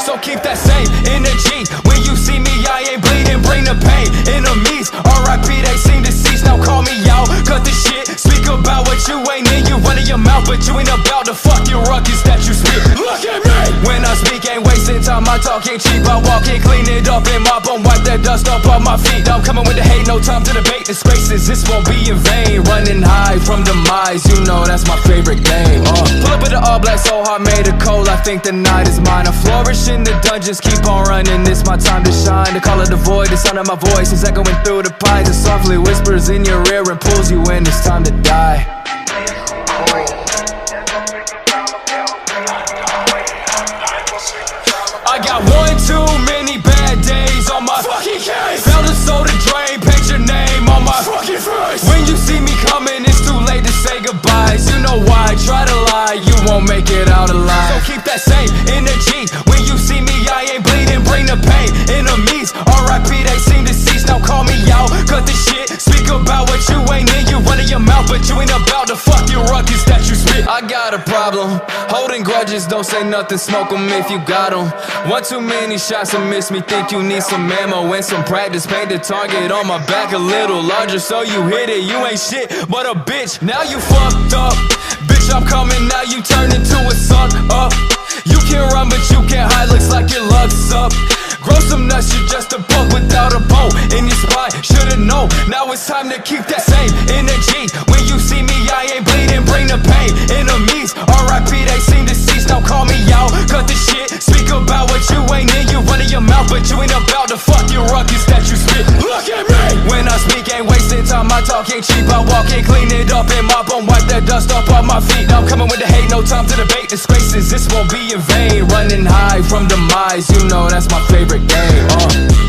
So keep that same energy. When you see me, I ain't bleeding, bring the pain. Enemies, R.I.P. they seem deceased. Now call me out, cut the shit. Speak about what you ain't in, you running your mouth, but you ain't about to fuck your ruckus that you spit. Look at me! When I speak, ain't wasting time, I talk ain't cheap. I walk in, clean it up and mop on, wipe that dust off my feet. I'm coming with the hate, no time to debate disgraces. This won't be in vain. Running high from demise, you know that's my favorite game. Pull up with the all black, so hard, made it cold. I think the night is mine. I flourish in the dungeons, keep on running. It's my time to shine. The call of the void, the sound of my voice is echoing through the pines. It softly whispers in your ear and pulls you in. It's time to die. I got one too many bad days on my fucking case. Found a soda drain, paint your name on my fucking face. When you see me coming, it's too late to say goodbyes. You know why, try to lie, you won't make it out alive. So keep that same energy. When you see me, I ain't bleeding, bring the pain. Enemies, R.I.P. they seem deceased. Now call me out, cut the shit. Speak about what you ain't in, you running your mouth, but you ain't about to fuck your ruckus that you spit. I got a problem, holding grudges, don't say nothing, smoke them if you got them. One too many shots and miss me, think you need some ammo and some practice. Paint the target on my back a little larger so you hit it. You ain't shit but a bitch, now you fucked up. Bitch, I'm coming, now you turn into a suck up. You can run but you can't hide, looks like your luck's up. Grow some nuts, you're just a bug without a bone in your spine, should've known. Now it's time to keep that same energy. When you see me, I ain't bleeding, bring the pain. Enemies, R.I.P. they seem deceased. Now call me out, cut the shit. Speak about what you ain't in, you running your mouth, but you ain't about to fuck your ruckus that you spit. Look at me! When I speak, ain't wasting time, I talk ain't cheap. I walk in, clean it up and mop on, wipe that dust off my feet. I'm coming with the hate, no time to debate disgraces. This won't be in vain. Running high from demise, you know that's my favorite game.